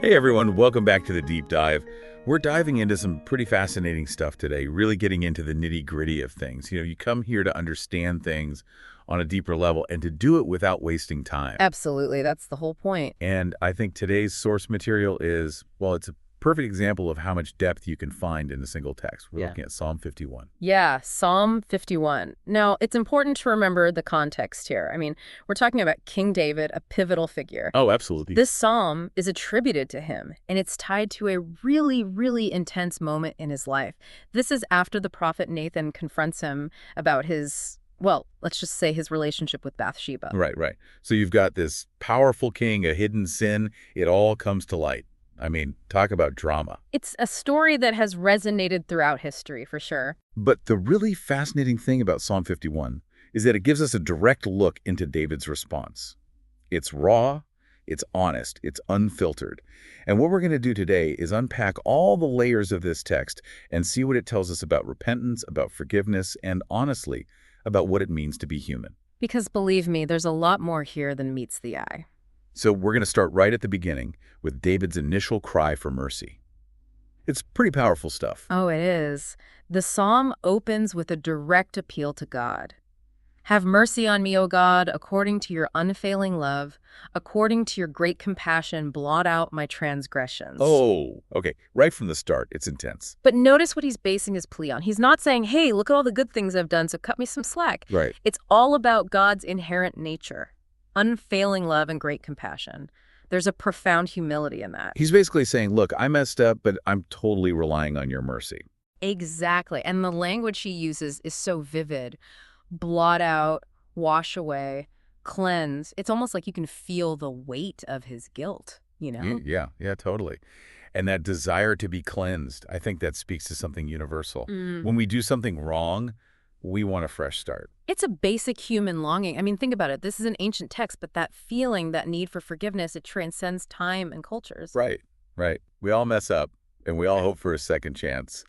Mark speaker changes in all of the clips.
Speaker 1: Hey everyone, welcome back to the Deep Dive. We're diving into some pretty fascinating stuff today, really getting into the nitty-gritty of things. You come here to understand things on a deeper level and to do it without wasting time.
Speaker 2: Absolutely. That's the whole point.
Speaker 1: And I think today's source material is, well, it's a perfect example of how much depth you can find in a single text. We're looking at Psalm 51.
Speaker 2: Yeah, Psalm 51. Now, it's important to remember the context here. I mean, we're talking about King David, a pivotal figure.
Speaker 1: Oh, absolutely.
Speaker 2: This psalm is attributed to him, and it's tied to a really, really intense moment in his life. This is after the prophet Nathan confronts him about his, well, let's just say his relationship with Bathsheba.
Speaker 1: Right. So you've got this powerful king, a hidden sin. It all comes to light. I mean, talk about drama.
Speaker 2: It's a story that has resonated throughout history, for sure.
Speaker 1: But the really fascinating thing about Psalm 51 is that it gives us a direct look into David's response. It's raw, it's honest, it's unfiltered. And what we're going to do today is unpack all the layers of this text and see what it tells us about repentance, about forgiveness, and honestly, about what it means to be human.
Speaker 2: Because believe me, there's a lot more here than meets the eye.
Speaker 1: So we're going to start right at the beginning with David's initial cry for mercy. It's pretty powerful stuff.
Speaker 2: Oh, it is. The psalm opens with a direct appeal to God. Have mercy on me, O God, according to your unfailing love, according to your great compassion, blot out my transgressions.
Speaker 1: Oh, okay. Right from the start, it's intense.
Speaker 2: But notice what he's basing his plea on. He's not saying, hey, look at all the good things I've done, so cut me some slack.
Speaker 1: Right.
Speaker 2: It's all about God's inherent nature. Unfailing love and great compassion. There's a profound humility in that.
Speaker 1: He's basically saying, look, I messed up, but I'm totally relying on your mercy.
Speaker 2: Exactly. And the language he uses is so vivid. Blot out, wash away, cleanse. It's almost like you can feel the weight of his guilt, you know?
Speaker 1: Yeah, totally. And that desire to be cleansed, I think that speaks to something universal. When we do something wrong, we want a fresh start.
Speaker 2: It's a basic human longing. I mean, think about it. This is an ancient text, but that feeling, that need for forgiveness, it transcends time and cultures.
Speaker 1: Right. We all mess up, and we all hope for a second chance.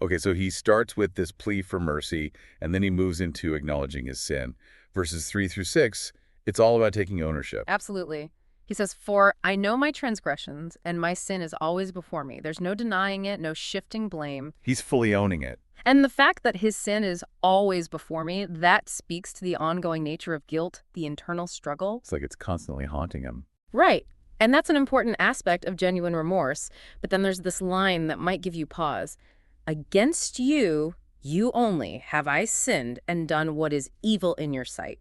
Speaker 1: Okay, so he starts with this plea for mercy, and then he moves into acknowledging his sin. Verses 3 through 6, it's all about taking ownership.
Speaker 2: Absolutely. He says, for I know my transgressions, and my sin is always before me. There's no denying it, no shifting blame.
Speaker 1: He's fully owning it.
Speaker 2: And the fact that his sin is always before me, that speaks to the ongoing nature of guilt, the internal struggle.
Speaker 1: It's like it's constantly haunting him.
Speaker 2: Right. And that's an important aspect of genuine remorse. But then there's this line that might give you pause. Against you, you only, have I sinned and done what is evil in your sight.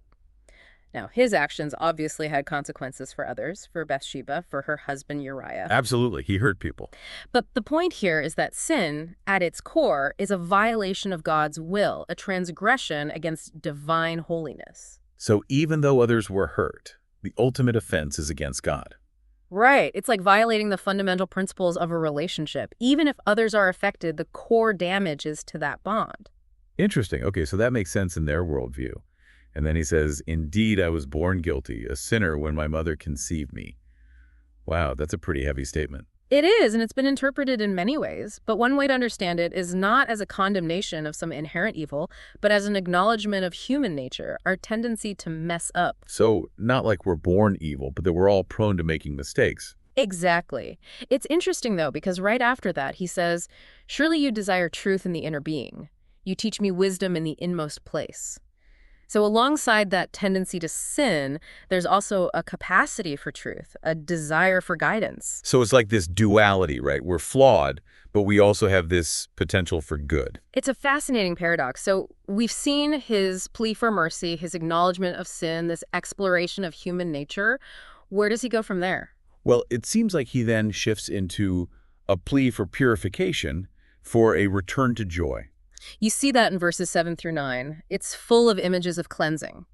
Speaker 2: Now, his actions obviously had consequences for others, for Bathsheba, for her husband Uriah.
Speaker 1: Absolutely. He hurt people.
Speaker 2: But the point here is that sin, at its core, is a violation of God's will, a transgression against divine holiness.
Speaker 1: So even though others were hurt, the ultimate offense is against God.
Speaker 2: Right. It's like violating the fundamental principles of a relationship. Even if others are affected, the core damage is to that bond.
Speaker 1: Interesting. Okay, so that makes sense in their worldview. And then he says, indeed, I was born guilty, a sinner when my mother conceived me. Wow, that's a pretty heavy statement.
Speaker 2: It is, and it's been interpreted in many ways. But one way to understand it is not as a condemnation of some inherent evil, but as an acknowledgement of human nature, our tendency to mess up.
Speaker 1: So not like we're born evil, but that we're all prone to making mistakes.
Speaker 2: Exactly. It's interesting, though, because right after that, he says, surely you desire truth in the inner being. You teach me wisdom in the inmost place. So alongside that tendency to sin, there's also a capacity for truth, a desire for guidance.
Speaker 1: So it's like this duality, right? We're flawed, but we also have this potential for good.
Speaker 2: It's a fascinating paradox. So we've seen his plea for mercy, his acknowledgement of sin, this exploration of human nature. Where does he go from there?
Speaker 1: Well, it seems like he then shifts into a plea for purification, for a return to joy.
Speaker 2: You see that in verses 7 through 9. It's full of images of cleansing.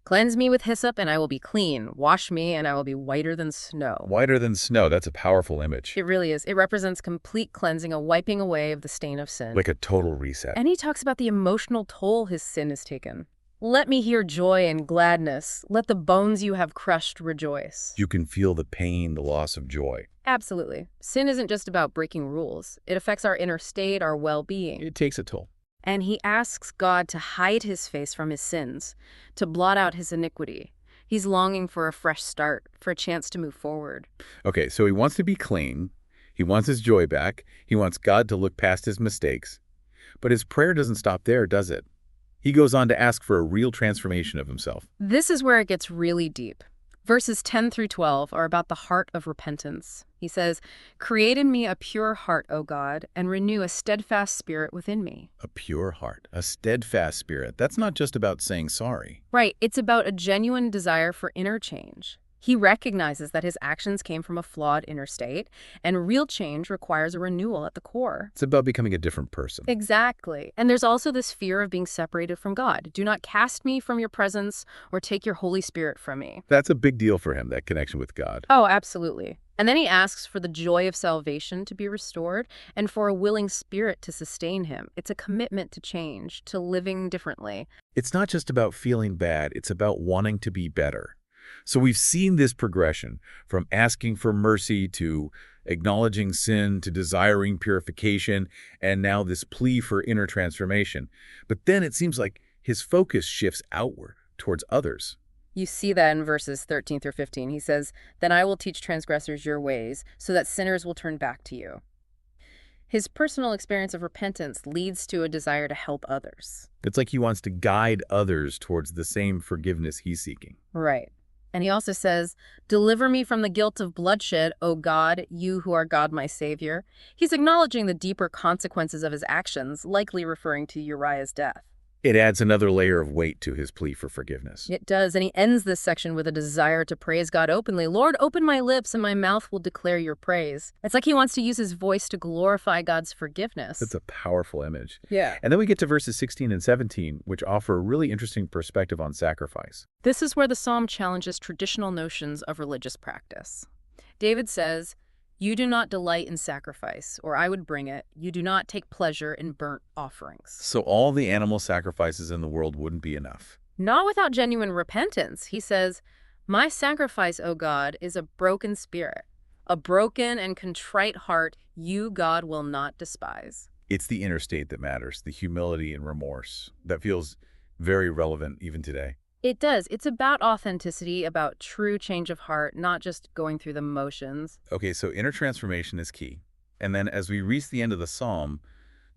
Speaker 2: Cleanse me with hyssop, and I will be clean. Wash me, and I will be whiter than snow.
Speaker 1: Whiter than snow. That's a powerful image.
Speaker 2: It really is. It represents complete cleansing, a wiping away of the stain of sin.
Speaker 1: Like a total reset.
Speaker 2: And he talks about the emotional toll his sin has taken. Let me hear joy and gladness. Let the bones you have crushed rejoice.
Speaker 1: You can feel the pain, the loss of joy.
Speaker 2: Absolutely. Sin isn't just about breaking rules. It affects our inner state, our well-being.
Speaker 1: It takes a toll.
Speaker 2: And he asks God to hide his face from his sins, to blot out his iniquity. He's longing for a fresh start, for a chance to move forward.
Speaker 1: Okay, so he wants to be clean. He wants his joy back. He wants God to look past his mistakes. But his prayer doesn't stop there, does it? He goes on to ask for a real transformation of himself.
Speaker 2: This is where it gets really deep. Verses 10 through 12 are about the heart of repentance. He says, "Create in me a pure heart, O God, and renew a steadfast spirit within me."
Speaker 1: A pure heart, a steadfast spirit. That's not just about saying sorry.
Speaker 2: Right, it's about a genuine desire for inner change. He recognizes that his actions came from a flawed inner state, and real change requires a renewal at the core.
Speaker 1: It's about becoming a different person.
Speaker 2: Exactly. And there's also this fear of being separated from God. Do not cast me from your presence or take your Holy Spirit from me.
Speaker 1: That's a big deal for him, that connection with God.
Speaker 2: Oh, absolutely. And then he asks for the joy of salvation to be restored and for a willing spirit to sustain him. It's a commitment to change, to living differently.
Speaker 1: It's not just about feeling bad, it's about wanting to be better. So we've seen this progression from asking for mercy to acknowledging sin to desiring purification, and now this plea for inner transformation. But then it seems like his focus shifts outward towards others.
Speaker 2: You see that in verses 13 through 15. He says, "Then I will teach transgressors your ways, so that sinners will turn back to you." His personal experience of repentance leads to a desire to help others.
Speaker 1: It's like he wants to guide others towards the same forgiveness he's seeking.
Speaker 2: Right. And he also says, "Deliver me from the guilt of bloodshed, O God, you who are God my Savior." He's acknowledging the deeper consequences of his actions, likely referring to Uriah's death.
Speaker 1: It adds another layer of weight to his plea for forgiveness.
Speaker 2: It does, and he ends this section with a desire to praise God openly. "Lord, open my lips, and my mouth will declare your praise." It's like he wants to use his voice to glorify God's forgiveness.
Speaker 1: That's a powerful image.
Speaker 2: Yeah.
Speaker 1: And then we get to verses 16 and 17, which offer a really interesting perspective on sacrifice.
Speaker 2: This is where the psalm challenges traditional notions of religious practice. David says, "You do not delight in sacrifice, or I would bring it. You do not take pleasure in burnt offerings."
Speaker 1: So all the animal sacrifices in the world wouldn't be enough.
Speaker 2: Not without genuine repentance. He says, "My sacrifice, O God, is a broken spirit. A broken and contrite heart, you, God, will not despise."
Speaker 1: It's the inner state that matters, the humility and remorse. That feels very relevant even today.
Speaker 2: It does. It's about authenticity, about true change of heart, not just going through the motions.
Speaker 1: Okay, so inner transformation is key. And then as we reach the end of the psalm,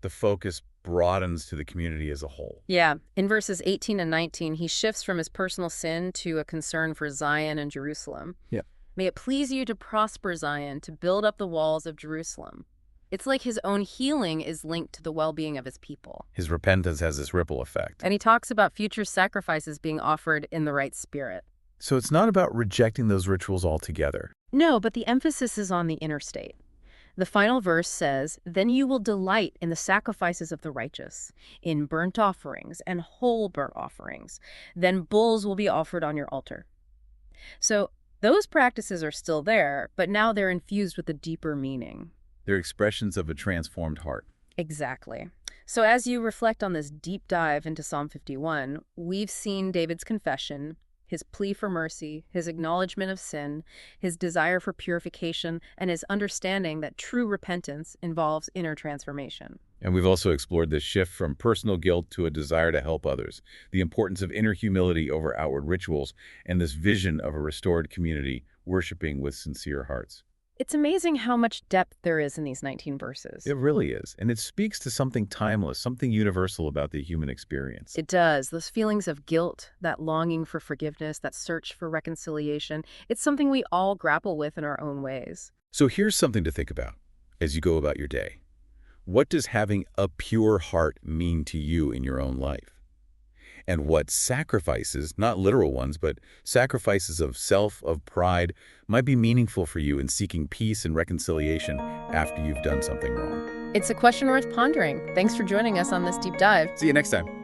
Speaker 1: the focus broadens to the community as a whole.
Speaker 2: Yeah. In verses 18 and 19, he shifts from his personal sin to a concern for Zion and Jerusalem.
Speaker 1: Yeah.
Speaker 2: "May it please you to prosper Zion, to build up the walls of Jerusalem." It's like his own healing is linked to the well-being of his people.
Speaker 1: His repentance has this ripple effect.
Speaker 2: And he talks about future sacrifices being offered in the right spirit.
Speaker 1: So it's not about rejecting those rituals altogether.
Speaker 2: No, but the emphasis is on the inner state. The final verse says, "Then you will delight in the sacrifices of the righteous, in burnt offerings and whole burnt offerings. Then bulls will be offered on your altar." So those practices are still there, but now they're infused with a deeper meaning.
Speaker 1: They're expressions of a transformed heart.
Speaker 2: Exactly. So as you reflect on this deep dive into Psalm 51, we've seen David's confession, his plea for mercy, his acknowledgement of sin, his desire for purification, and his understanding that true repentance involves inner transformation.
Speaker 1: And we've also explored this shift from personal guilt to a desire to help others, the importance of inner humility over outward rituals, and this vision of a restored community worshiping with sincere hearts.
Speaker 2: It's amazing how much depth there is in these 19 verses.
Speaker 1: It really is. And it speaks to something timeless, something universal about the human experience.
Speaker 2: It does. Those feelings of guilt, that longing for forgiveness, that search for reconciliation, it's something we all grapple with in our own ways.
Speaker 1: So here's something to think about as you go about your day. What does having a pure heart mean to you in your own life? And what sacrifices, not literal ones, but sacrifices of self, of pride, might be meaningful for you in seeking peace and reconciliation after you've done something wrong?
Speaker 2: It's a question worth pondering. Thanks for joining us on this deep dive.
Speaker 1: See you next time.